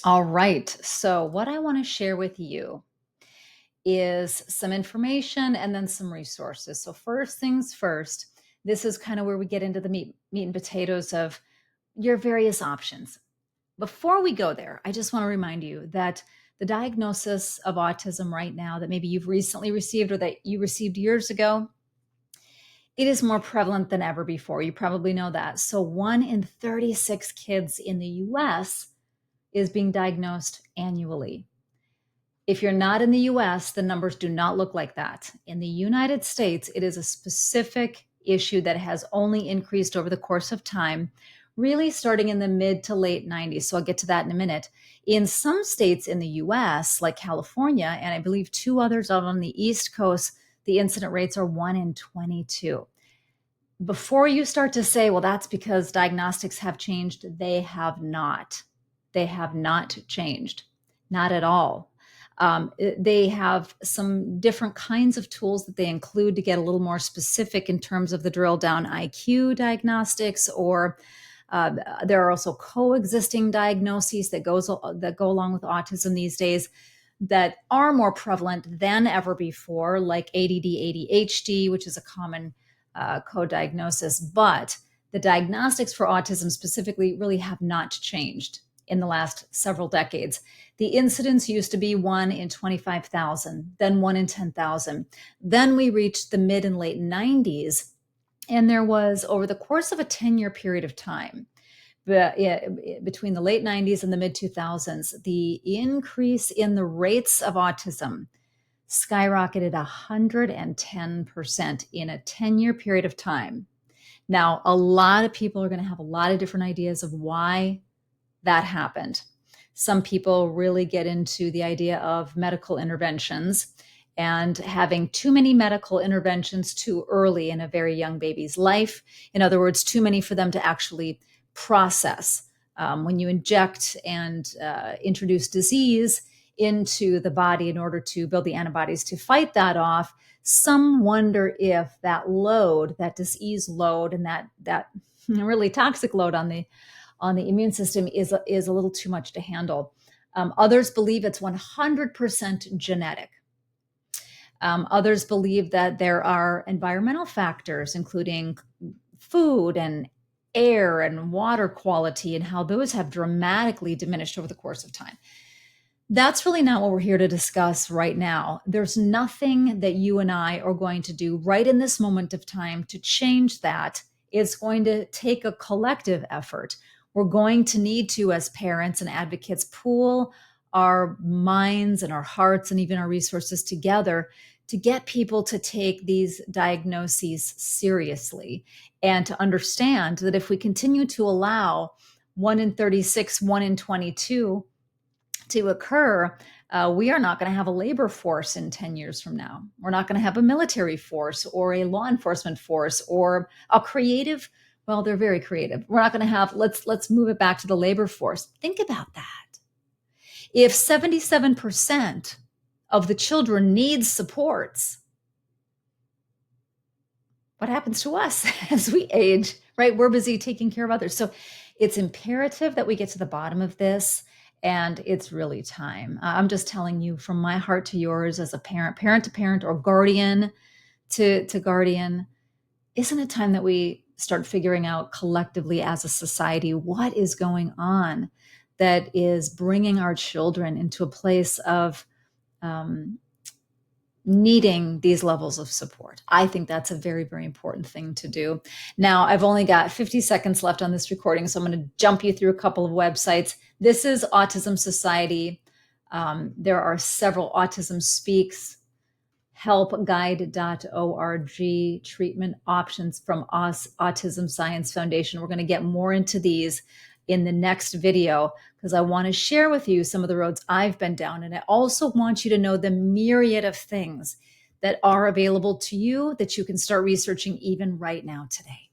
All right. So, what I want to share with you is some information and then some resources. So, first things first, this is kind of where we get into the meat and potatoes of your various options. Before we go there, I just want to remind you that the diagnosis of autism right now, that maybe you've recently received or that you received years ago, it is more prevalent than ever before. You probably know that. So, 1 in 36 kids in the US is being diagnosed annually. If you're not in the US, the numbers do not look like that. In the United States, it is a specific issue that has only increased over the course of time, really starting in the mid to late 90s. So I'll get to that in a minute. In some states in the US, like California, and I believe two others out on the East Coast, the incident rates are 1 in 22. Before you start to say, well, that's because diagnostics have changed, they have not. They have not changed, not at all. They have some different kinds of tools that they include to get a little more specific in terms of the drill down IQ diagnostics, or there are also coexisting diagnoses that go along with autism these days that are more prevalent than ever before, like ADD, ADHD, which is a common co-diagnosis. But the diagnostics for autism specifically really have not changed in the last several decades. The incidence used to be 1 in 25,000, then 1 in 10,000. Then we reached the mid and late 90s, and there was, over the course of a 10-year period of time, between the late 90s and the mid 2000s, the increase in the rates of autism skyrocketed 110% in a 10-year period of time. Now, a lot of people are going to have a lot of different ideas of why that happened. Some people really get into the idea of medical interventions and having too many medical interventions too early in a very young baby's life. In other words, too many for them to actually process. When you inject and introduce disease into the body in order to build the antibodies to fight that off, some wonder if that load, that disease load, and that really toxic load on the immune system is a little too much to handle. Others believe it's 100% genetic. Others believe that there are environmental factors, including food and air and water quality, and how those have dramatically diminished over the course of time. That's really not what we're here to discuss right now. There's nothing that you and I are going to do right in this moment of time to change that. It's going to take a collective effort. We're going to need to, as parents and advocates, pool our minds and our hearts and even our resources together to get people to take these diagnoses seriously and to understand that if we continue to allow 1 in 36, 1 in 22 to occur, we are not going to have a labor force in 10 years from now. We're not going to have a military force or a law enforcement force or a creative. Well, they're very creative. We're not going to have, let's move it back to the labor force. Think about that. If 77% of the children need supports, what happens to us as we age, right? We're busy taking care of others. So it's imperative that we get to the bottom of this, and it's really time. I'm just telling you from my heart to yours as a parent to parent, or guardian to guardian, isn't it time that we start figuring out collectively as a society what is going on that is bringing our children into a place of needing these levels of support? I think that's a very, very important thing to do. Now, I've only got 50 seconds left on this recording, so I'm going to jump you through a couple of websites. This is Autism Society. There are several Autism Speaks, helpguide.org, treatment options from Autism Science Foundation. We're going to get more into these in the next video because I want to share with you some of the roads I've been down. And I also want you to know the myriad of things that are available to you that you can start researching even right now today.